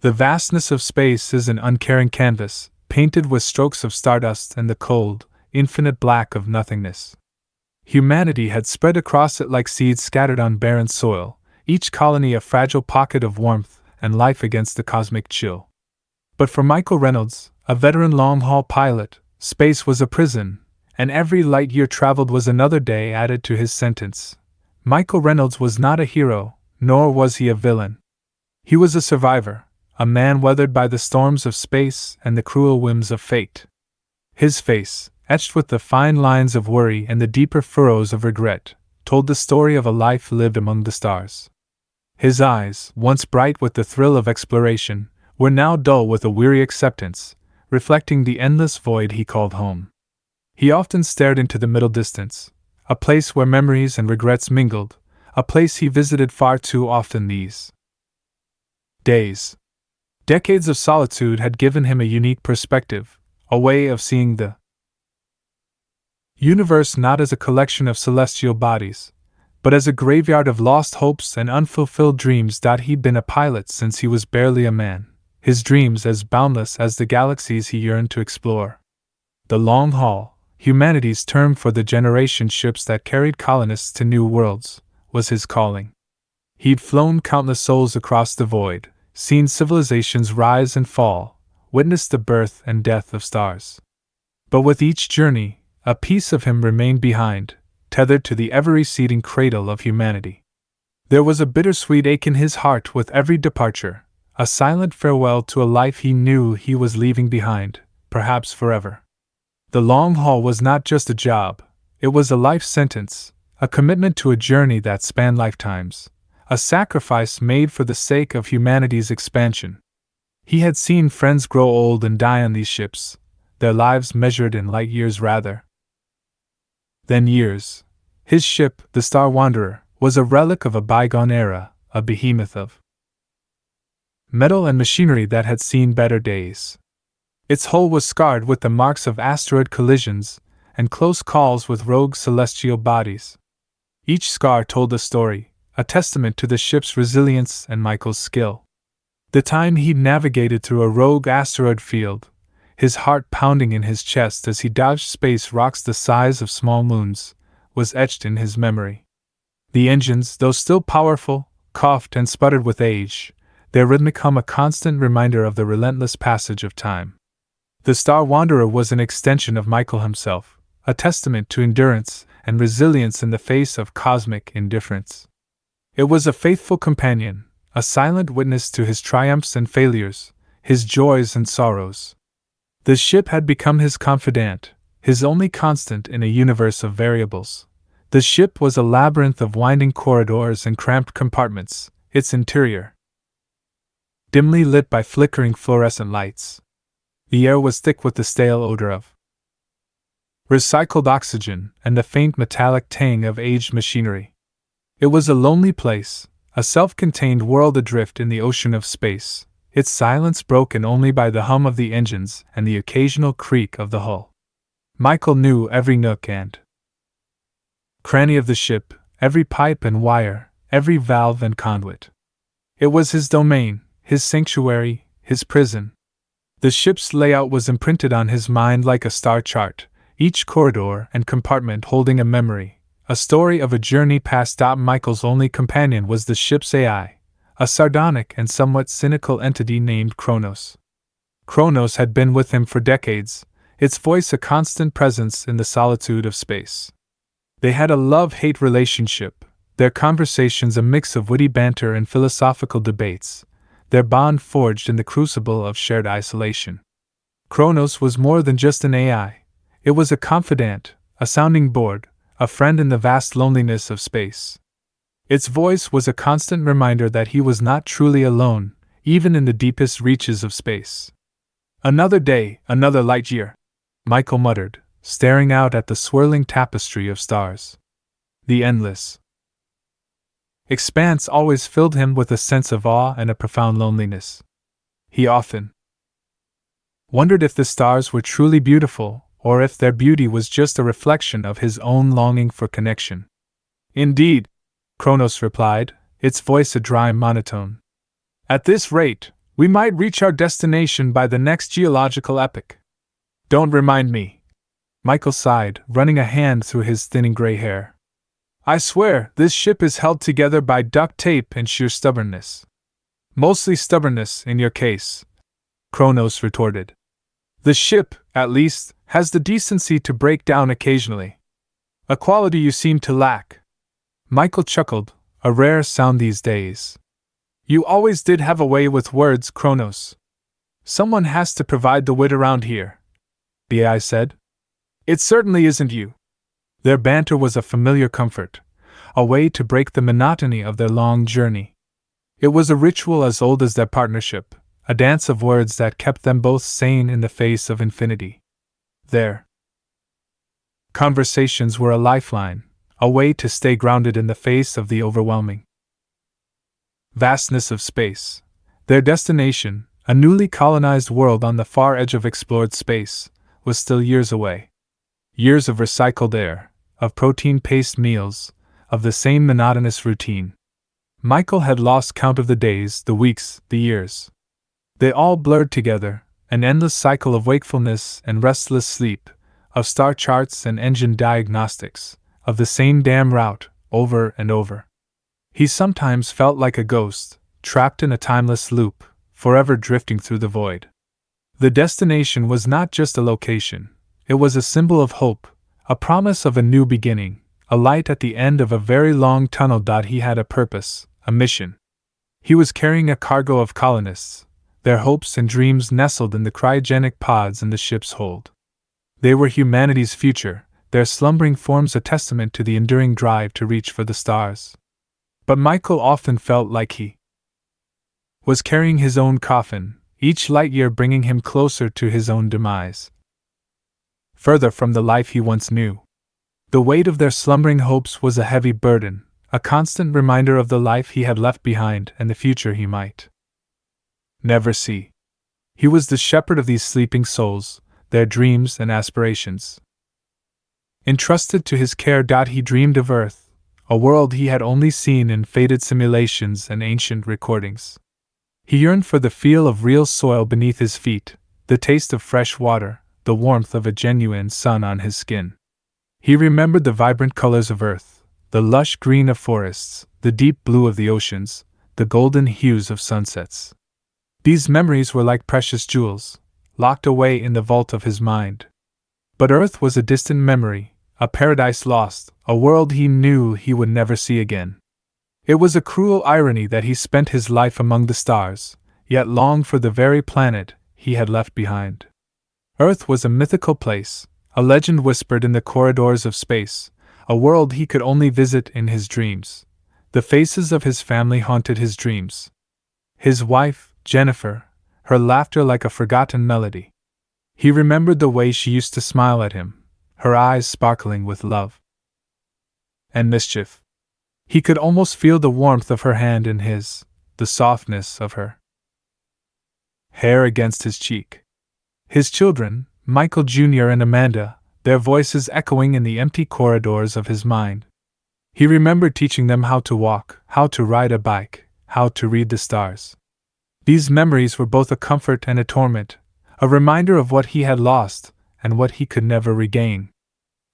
The vastness of space is an uncaring canvas, painted with strokes of stardust and the cold, infinite black of nothingness. Humanity had spread across it like seeds scattered on barren soil, each colony a fragile pocket of warmth and life against the cosmic chill. But for Michael Reynolds, a veteran long-haul pilot, space was a prison, and every light year traveled was another day added to his sentence. Michael Reynolds was not a hero, nor was he a villain. He was a survivor, a man weathered by the storms of space and the cruel whims of fate. His face, etched with the fine lines of worry and the deeper furrows of regret, told the story of a life lived among the stars. His eyes, once bright with the thrill of exploration, were now dull with a weary acceptance, reflecting the endless void he called home. He often stared into the middle distance, a place where memories and regrets mingled, a place he visited far too often these days. Decades of solitude had given him a unique perspective, a way of seeing the universe not as a collection of celestial bodies, but as a graveyard of lost hopes and unfulfilled dreams. He'd been a pilot since he was barely a man, his dreams as boundless as the galaxies he yearned to explore. The long haul, humanity's term for the generation ships that carried colonists to new worlds, was his calling. He'd flown countless souls across the void, seen civilizations rise and fall, witnessed the birth and death of stars. But with each journey, a piece of him remained behind, tethered to the ever-receding cradle of humanity. There was a bittersweet ache in his heart with every departure, a silent farewell to a life he knew he was leaving behind, perhaps forever. The long haul was not just a job, it was a life sentence, a commitment to a journey that spanned lifetimes, a sacrifice made for the sake of humanity's expansion. He had seen friends grow old and die on these ships, their lives measured in light years rather than years. His ship, the Star Wanderer, was a relic of a bygone era, a behemoth of metal and machinery that had seen better days. Its hull was scarred with the marks of asteroid collisions and close calls with rogue celestial bodies. Each scar told a story, a testament to the ship's resilience and Michael's skill. The time he'd navigated through a rogue asteroid field, his heart pounding in his chest as he dodged space rocks the size of small moons, was etched in his memory. The engines, though still powerful, coughed and sputtered with age, their rhythmic hum a constant reminder of the relentless passage of time. The Star Wanderer was an extension of Michael himself, a testament to endurance and resilience in the face of cosmic indifference. It was a faithful companion, a silent witness to his triumphs and failures, his joys and sorrows. The ship had become his confidant, his only constant in a universe of variables. The ship was a labyrinth of winding corridors and cramped compartments, its interior dimly lit by flickering fluorescent lights. The air was thick with the stale odor of recycled oxygen and the faint metallic tang of aged machinery. It was a lonely place, a self-contained world adrift in the ocean of space, its silence broken only by the hum of the engines and the occasional creak of the hull. Michael knew every nook and cranny of the ship, every pipe and wire, every valve and conduit. It was his domain, his sanctuary, his prison. The ship's layout was imprinted on his mind like a star chart, each corridor and compartment holding a memory, a story of a journey past. Michael's only companion was the ship's AI, a sardonic and somewhat cynical entity named Chronos. Chronos had been with him for decades, its voice a constant presence in the solitude of space. They had a love-hate relationship, their conversations a mix of witty banter and philosophical debates, their bond forged in the crucible of shared isolation. Chronos was more than just an AI. It was a confidant, a sounding board, a friend in the vast loneliness of space. Its voice was a constant reminder that he was not truly alone, even in the deepest reaches of space. Another day, another light year, Michael muttered, staring out at the swirling tapestry of stars. The endless expanse always filled him with a sense of awe and a profound loneliness. He often wondered if the stars were truly beautiful, or if their beauty was just a reflection of his own longing for connection. Indeed, Chronos replied, its voice a dry monotone. At this rate, We might reach our destination by the next geological epoch. Don't remind me. Michael sighed, running a hand through his thinning gray hair. I swear, this ship is held together by duct tape and sheer stubbornness. Mostly stubbornness, in your case, Chronos retorted. The ship, at least, has the decency to break down occasionally. A quality you seem to lack. Michael chuckled, a rare sound these days. You always did have a way with words, Chronos. Someone has to provide the wit around here, the AI said. It certainly isn't you. Their banter was a familiar comfort, a way to break the monotony of their long journey. It was a ritual as old as their partnership, a dance of words that kept them both sane in the face of infinity. Their conversations were a lifeline, a way to stay grounded in the face of the overwhelming vastness of space. Their destination, a newly colonized world on the far edge of explored space, was still years away. Years of recycled air, of protein-paced meals, of the same monotonous routine. Michael had lost count of the days, the weeks, the years. They all blurred together, an endless cycle of wakefulness and restless sleep, of star charts and engine diagnostics, of the same damn route, over and over. He sometimes felt like a ghost, trapped in a timeless loop, forever drifting through the void. The destination was not just a location, it was a symbol of hope, a promise of a new beginning, a light at the end of a very long tunnel. He had a purpose, a mission. He was carrying a cargo of colonists, their hopes and dreams nestled in the cryogenic pods in the ship's hold. They were humanity's future, their slumbering forms a testament to the enduring drive to reach for the stars. But Michael often felt like he was carrying his own coffin, each light year bringing him closer to his own demise. Further from the life he once knew. The weight of their slumbering hopes was a heavy burden, a constant reminder of the life he had left behind and the future he might never see. He was the shepherd of these sleeping souls, their dreams and aspirations. Entrusted to his care, he dreamed of Earth, a world he had only seen in faded simulations and ancient recordings. He yearned for the feel of real soil beneath his feet, the taste of fresh water, the warmth of a genuine sun on his skin. He remembered the vibrant colors of Earth, the lush green of forests, the deep blue of the oceans, the golden hues of sunsets. These memories were like precious jewels, locked away in the vault of his mind. But Earth was a distant memory, a paradise lost, a world he knew he would never see again. It was a cruel irony that he spent his life among the stars, yet longed for the very planet he had left behind. Earth was a mythical place, a legend whispered in the corridors of space, a world he could only visit in his dreams. The faces of his family haunted his dreams. His wife, Jennifer, her laughter like a forgotten melody. He remembered the way she used to smile at him, her eyes sparkling with love and mischief. He could almost feel the warmth of her hand in his, the softness of her hair against his cheek. His children, Michael Jr. and Amanda, their voices echoing in the empty corridors of his mind. He remembered teaching them how to walk, how to ride a bike, how to read the stars. These memories were both a comfort and a torment, a reminder of what he had lost and what he could never regain.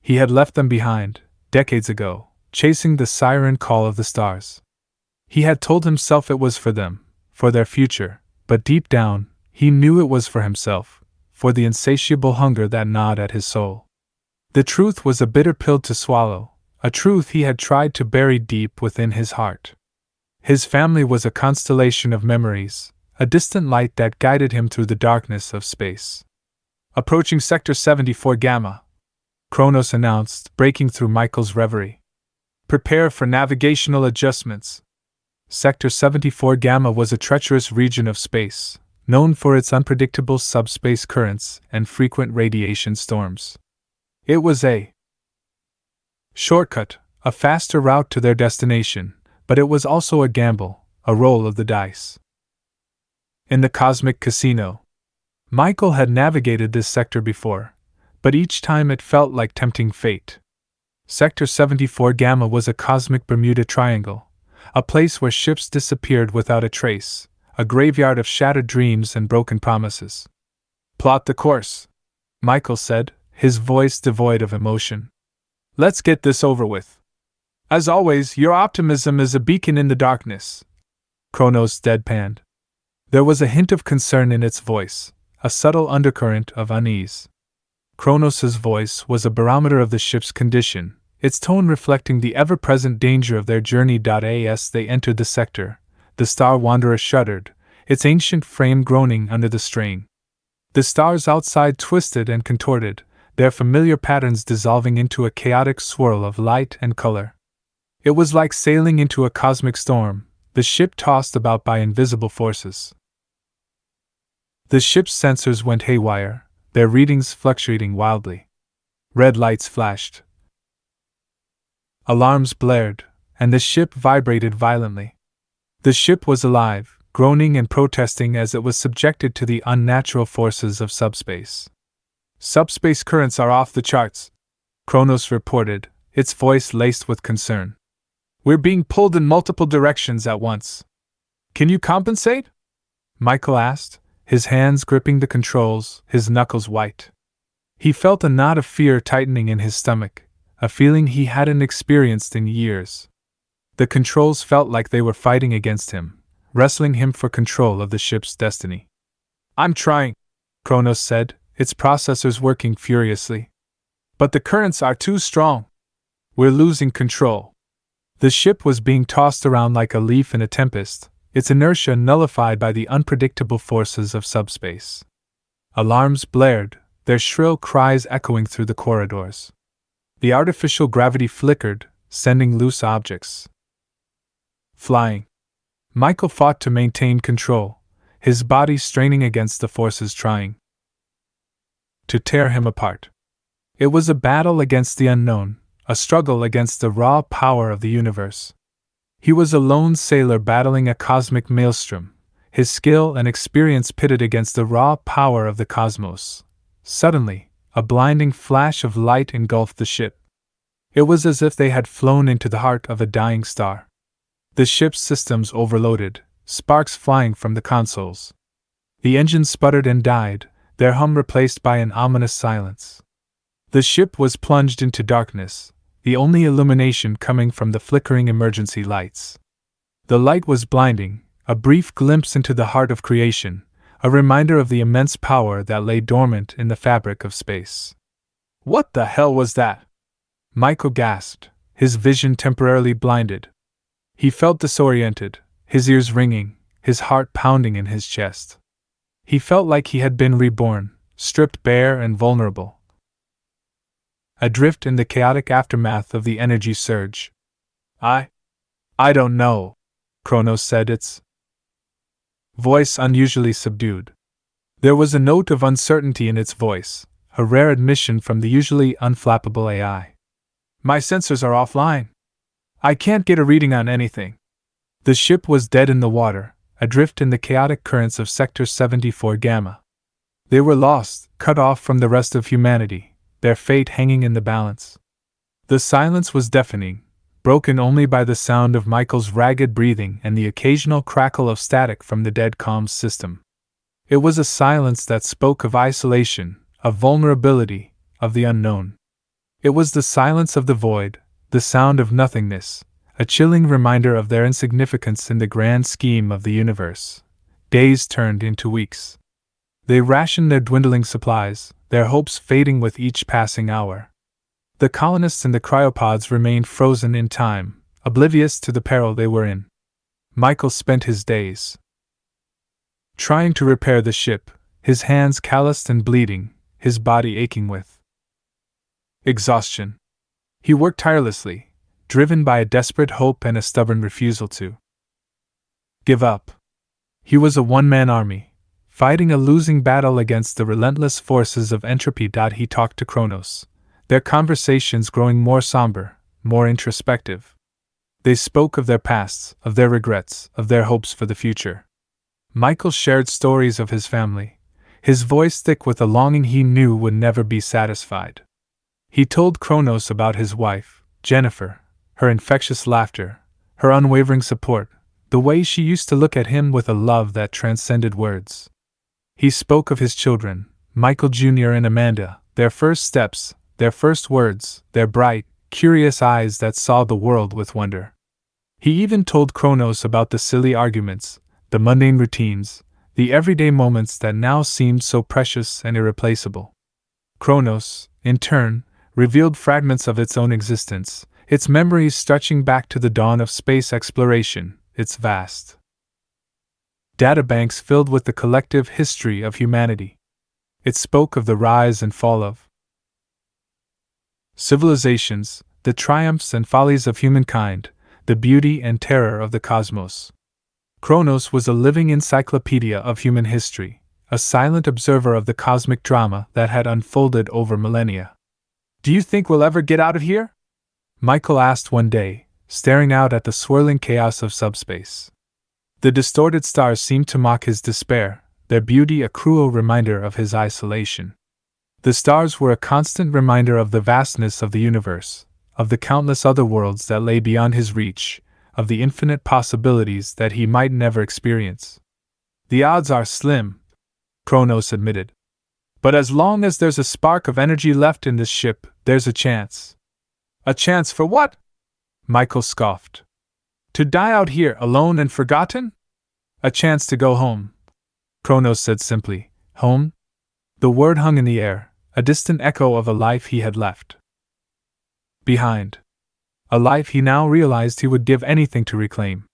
He had left them behind, decades ago, chasing the siren call of the stars. He had told himself it was for them, for their future, but deep down, he knew it was for himself, for the insatiable hunger that gnawed at his soul. The truth was a bitter pill to swallow, a truth he had tried to bury deep within his heart. His family was a constellation of memories, a distant light that guided him through the darkness of space. Approaching Sector 74 Gamma, Chronos announced, breaking through Michael's reverie. Prepare for navigational adjustments. Sector 74 Gamma was a treacherous region of space, known for its unpredictable subspace currents and frequent radiation storms. It was a shortcut, a faster route to their destination, but it was also a gamble, a roll of the dice. In the cosmic casino, Michael had navigated this sector before, but each time it felt like tempting fate. Sector 74 Gamma was a cosmic Bermuda Triangle, a place where ships disappeared without a trace, a graveyard of shattered dreams and broken promises. Plot the course, Michael said, his voice devoid of emotion. Let's get this over with. As always, your optimism is a beacon in the darkness. Chronos deadpanned. There was a hint of concern in its voice, a subtle undercurrent of unease. Chronos's voice was a barometer of the ship's condition, its tone reflecting the ever-present danger of their journey. As they entered the sector, the Star Wanderer shuddered, its ancient frame groaning under the strain. The stars outside twisted and contorted, their familiar patterns dissolving into a chaotic swirl of light and color. It was like sailing into a cosmic storm, the ship tossed about by invisible forces. The ship's sensors went haywire, their readings fluctuating wildly. Red lights flashed. Alarms blared, and the ship vibrated violently. The ship was alive, groaning and protesting as it was subjected to the unnatural forces of subspace. Subspace currents are off the charts, Chronos reported, its voice laced with concern. We're being pulled in multiple directions at once. Can you compensate? Michael asked, his hands gripping the controls, his knuckles white. He felt a knot of fear tightening in his stomach, a feeling he hadn't experienced in years. The controls felt like they were fighting against him, wrestling him for control of the ship's destiny. I'm trying, Chronos said, its processors working furiously. But the currents are too strong. We're losing control. The ship was being tossed around like a leaf in a tempest, its inertia nullified by the unpredictable forces of subspace. Alarms blared, their shrill cries echoing through the corridors. The artificial gravity flickered, sending loose objects flying. Michael fought to maintain control, his body straining against the forces trying to tear him apart. It was a battle against the unknown, a struggle against the raw power of the universe. He was a lone sailor battling a cosmic maelstrom, his skill and experience pitted against the raw power of the cosmos. Suddenly, a blinding flash of light engulfed the ship. It was as if they had flown into the heart of a dying star. The ship's systems overloaded, sparks flying from the consoles. The engines sputtered and died, their hum replaced by an ominous silence. The ship was plunged into darkness, the only illumination coming from the flickering emergency lights. The light was blinding, a brief glimpse into the heart of creation, a reminder of the immense power that lay dormant in the fabric of space. What the hell was that? Michael gasped, his vision temporarily blinded. He felt disoriented, his ears ringing, his heart pounding in his chest. He felt like he had been reborn, stripped bare and vulnerable. Adrift in the chaotic aftermath of the energy surge. I don't know, Chronos said, its voice unusually subdued. There was a note of uncertainty in its voice, a rare admission from the usually unflappable AI. My sensors are offline. I can't get a reading on anything. The ship was dead in the water, adrift in the chaotic currents of Sector 74 Gamma. They were lost, cut off from the rest of humanity, their fate hanging in the balance. The silence was deafening, broken only by the sound of Michael's ragged breathing and the occasional crackle of static from the dead comms system. It was a silence that spoke of isolation, of vulnerability, of the unknown. It was the silence of the void, the sound of nothingness, a chilling reminder of their insignificance in the grand scheme of the universe. Days turned into weeks. They rationed their dwindling supplies, their hopes fading with each passing hour. The colonists in the cryopods remained frozen in time, oblivious to the peril they were in. Michael spent his days trying to repair the ship, his hands calloused and bleeding, his body aching with exhaustion. He worked tirelessly, driven by a desperate hope and a stubborn refusal to give up. He was a one-man army, fighting a losing battle against the relentless forces of entropy. He talked to Chronos, their conversations growing more somber, more introspective. They spoke of their pasts, of their regrets, of their hopes for the future. Michael shared stories of his family, his voice thick with a longing he knew would never be satisfied. He told Chronos about his wife, Jennifer, her infectious laughter, her unwavering support, the way she used to look at him with a love that transcended words. He spoke of his children, Michael Jr. and Amanda, their first steps, their first words, their bright, curious eyes that saw the world with wonder. He even told Chronos about the silly arguments, the mundane routines, the everyday moments that now seemed so precious and irreplaceable. Chronos, in turn, revealed fragments of its own existence, its memories stretching back to the dawn of space exploration, its vast databanks filled with the collective history of humanity. It spoke of the rise and fall of civilizations, the triumphs and follies of humankind, the beauty and terror of the cosmos. Chronos was a living encyclopedia of human history, a silent observer of the cosmic drama that had unfolded over millennia. "Do you think we'll ever get out of here?" Michael asked one day, staring out at the swirling chaos of subspace. The distorted stars seemed to mock his despair, their beauty a cruel reminder of his isolation. The stars were a constant reminder of the vastness of the universe, of the countless other worlds that lay beyond his reach, of the infinite possibilities that he might never experience. "The odds are slim," Chronos admitted. "But as long as there's a spark of energy left in this ship, there's a chance." "A chance for what?" Michael scoffed. "To die out here alone and forgotten?" "A chance to go home," Chronos said simply. Home? The word hung in the air, a distant echo of a life he had left behind. A life he now realized he would give anything to reclaim.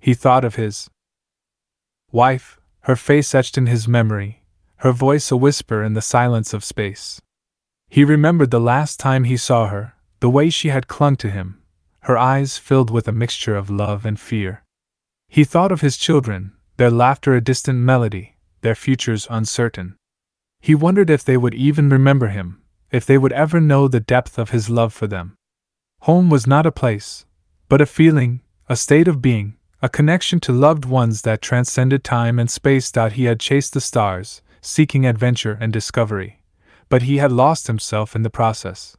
He thought of his wife, her face etched in his memory, her voice a whisper in the silence of space. He remembered the last time he saw her, the way she had clung to him, her eyes filled with a mixture of love and fear. He thought of his children, their laughter a distant melody, their futures uncertain. He wondered if they would even remember him, if they would ever know the depth of his love for them. Home was not a place, but a feeling, a state of being, a connection to loved ones that transcended time and space. He had chased the stars, seeking adventure and discovery, but he had lost himself in the process.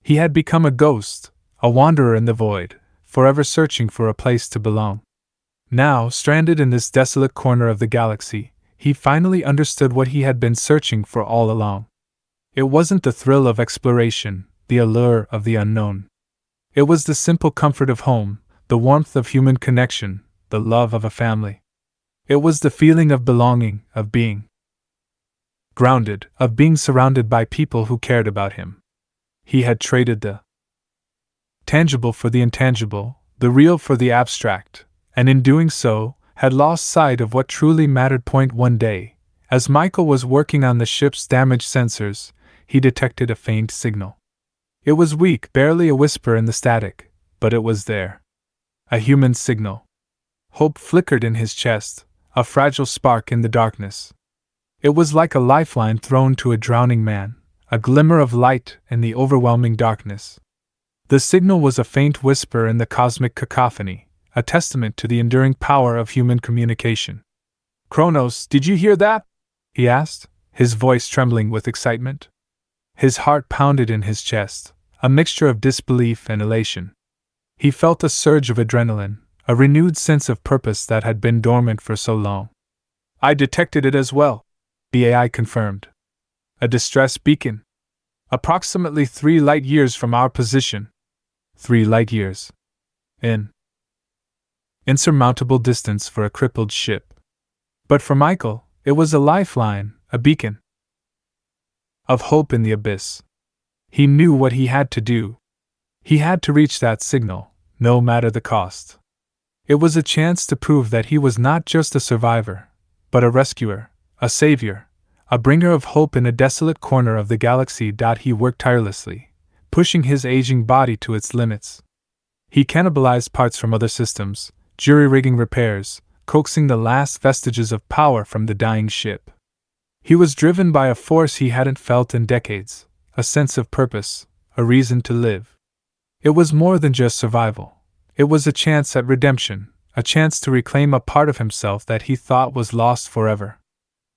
He had become a ghost, a wanderer in the void, forever searching for a place to belong. Now, stranded in this desolate corner of the galaxy, he finally understood what he had been searching for all along. It wasn't the thrill of exploration, the allure of the unknown. It was the simple comfort of home, the warmth of human connection, the love of a family. It was the feeling of belonging, of being grounded, of being surrounded by people who cared about him. He had traded the tangible for the intangible, the real for the abstract, and in doing so, had lost sight of what truly mattered. One day, as Michael was working on the ship's damaged sensors, he detected a faint signal. It was weak, barely a whisper in the static, but it was there. A human signal. Hope flickered in his chest, a fragile spark in the darkness. It was like a lifeline thrown to a drowning man, a glimmer of light in the overwhelming darkness. The signal was a faint whisper in the cosmic cacophony, a testament to the enduring power of human communication. "Chronos, did you hear that?" he asked, his voice trembling with excitement. His heart pounded in his chest, a mixture of disbelief and elation. He felt a surge of adrenaline, a renewed sense of purpose that had been dormant for so long. "I detected it as well," the AI confirmed. "A distress beacon. Approximately 3 light-years from our position." 3 light-years. In insurmountable distance for a crippled ship. But for Michael, it was a lifeline, a beacon of hope in the abyss. He knew what he had to do. He had to reach that signal, no matter the cost. It was a chance to prove that he was not just a survivor, but a rescuer, a savior, a bringer of hope in a desolate corner of the galaxy. He worked tirelessly, pushing his aging body to its limits. He cannibalized parts from other systems, jury-rigging repairs, coaxing the last vestiges of power from the dying ship. He was driven by a force he hadn't felt in decades, a sense of purpose, a reason to live. It was more than just survival. It was a chance at redemption, a chance to reclaim a part of himself that he thought was lost forever.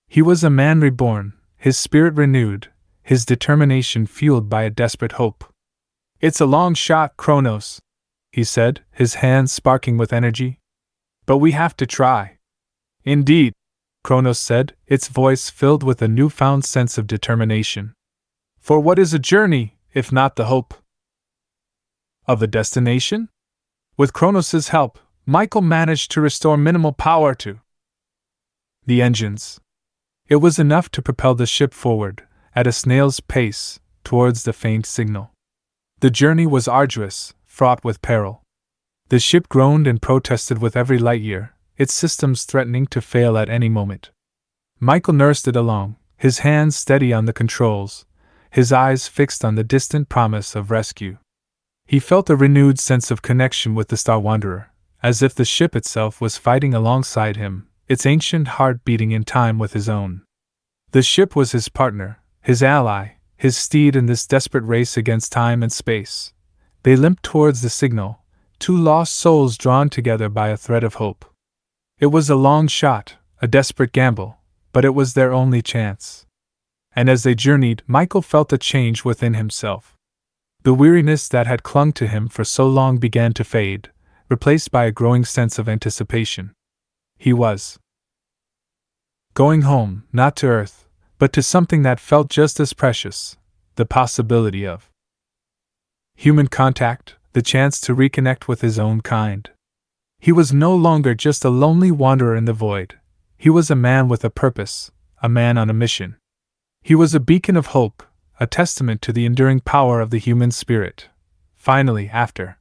He was a man reborn, his spirit renewed, his determination fueled by a desperate hope. "It's a long shot, Chronos," he said, his hands sparking with energy. But we have to try. Indeed, Chronos said, its voice filled with a newfound sense of determination. For what is a journey, if not the hope of a destination? With Chronos's help, Michael managed to restore minimal power to the engines. It was enough to propel the ship forward, at a snail's pace, towards the faint signal. The journey was arduous, fraught with peril. The ship groaned and protested with every light year, its systems threatening to fail at any moment. Michael nursed it along, his hands steady on the controls, his eyes fixed on the distant promise of rescue. He felt a renewed sense of connection with the Star Wanderer, as if the ship itself was fighting alongside him, its ancient heart beating in time with his own. The ship was his partner, his ally, his steed in this desperate race against time and space. They limped towards the signal, two lost souls drawn together by a thread of hope. It was a long shot, a desperate gamble, but it was their only chance. And as they journeyed, Michael felt a change within himself. The weariness that had clung to him for so long began to fade, replaced by a growing sense of anticipation. He was going home, not to Earth, but to something that felt just as precious, the possibility of human contact, the chance to reconnect with his own kind. He was no longer just a lonely wanderer in the void. He was a man with a purpose, a man on a mission. He was a beacon of hope, a testament to the enduring power of the human spirit. Finally, after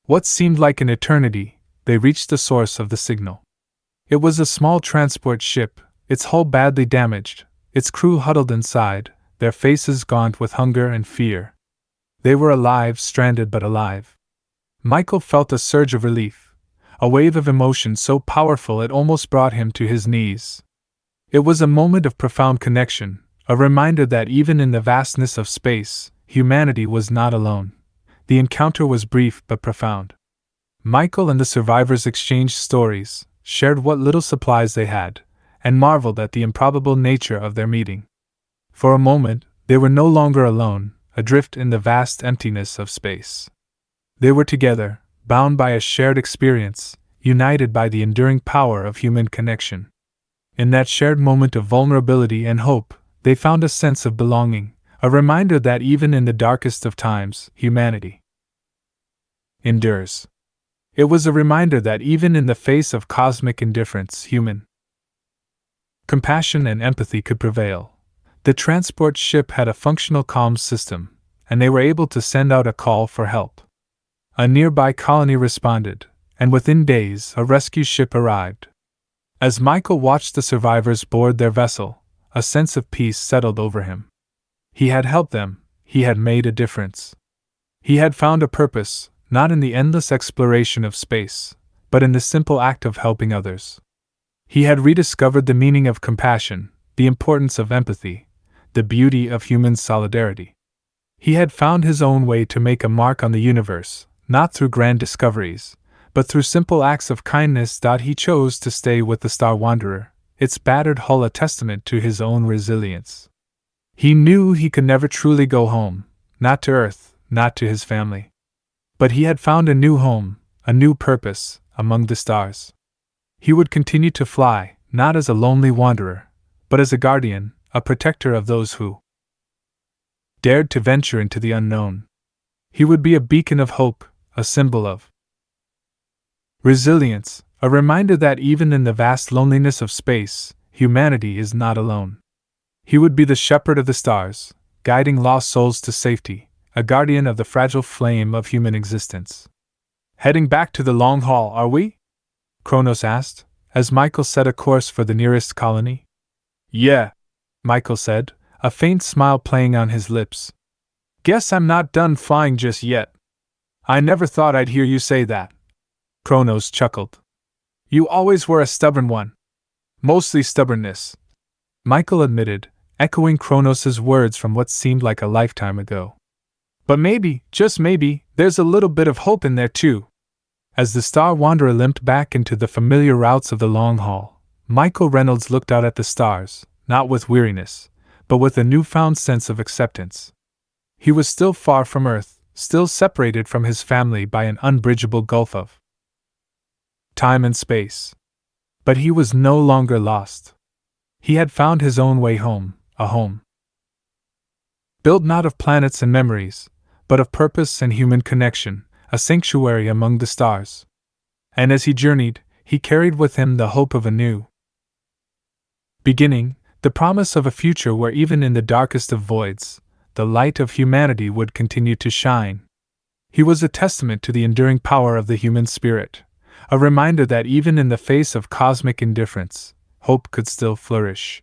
what seemed like an eternity, they reached the source of the signal. It was a small transport ship, its hull badly damaged, its crew huddled inside, their faces gaunt with hunger and fear. They were alive, stranded but alive. Michael felt a surge of relief, a wave of emotion so powerful it almost brought him to his knees. It was a moment of profound connection, a reminder that even in the vastness of space, humanity was not alone. The encounter was brief but profound. Michael and the survivors exchanged stories, shared what little supplies they had, and marveled at the improbable nature of their meeting. For a moment, they were no longer alone, adrift in the vast emptiness of space. They were together, bound by a shared experience, united by the enduring power of human connection. In that shared moment of vulnerability and hope, they found a sense of belonging, a reminder that even in the darkest of times, humanity endures. It was a reminder that even in the face of cosmic indifference, human compassion and empathy could prevail. The transport ship had a functional comms system, and they were able to send out a call for help. A nearby colony responded, and within days a rescue ship arrived. As Michael watched the survivors board their vessel, a sense of peace settled over him. He had helped them, he had made a difference. He had found a purpose, not in the endless exploration of space, but in the simple act of helping others. He had rediscovered the meaning of compassion, the importance of empathy, the beauty of human solidarity. He had found his own way to make a mark on the universe, not through grand discoveries, but through simple acts of kindness. He chose to stay with the Star Wanderer, its battered hull a testament to his own resilience. He knew he could never truly go home, not to Earth, not to his family. But he had found a new home, a new purpose, among the stars. He would continue to fly, not as a lonely wanderer, but as a guardian, a protector of those who dared to venture into the unknown. He would be a beacon of hope, a symbol of resilience, a reminder that even in the vast loneliness of space, humanity is not alone. He would be the shepherd of the stars, guiding lost souls to safety, a guardian of the fragile flame of human existence. Heading back to the long haul, are we? Chronos asked, as Michael set a course for the nearest colony. Yeah, Michael said, a faint smile playing on his lips. Guess I'm not done flying just yet. I never thought I'd hear you say that. Chronos chuckled. You always were a stubborn one. Mostly stubbornness, Michael admitted, echoing Chronos' words from what seemed like a lifetime ago. But maybe, just maybe, there's a little bit of hope in there too. As the Star Wanderer limped back into the familiar routes of the long haul, Michael Reynolds looked out at the stars, not with weariness, but with a newfound sense of acceptance. He was still far from Earth, still separated from his family by an unbridgeable gulf of time and space. But he was no longer lost. He had found his own way home, a home built not of planets and memories, but of purpose and human connection, a sanctuary among the stars. And as he journeyed, he carried with him the hope of a new beginning, the promise of a future where even in the darkest of voids, the light of humanity would continue to shine. He was a testament to the enduring power of the human spirit, a reminder that even in the face of cosmic indifference, hope could still flourish.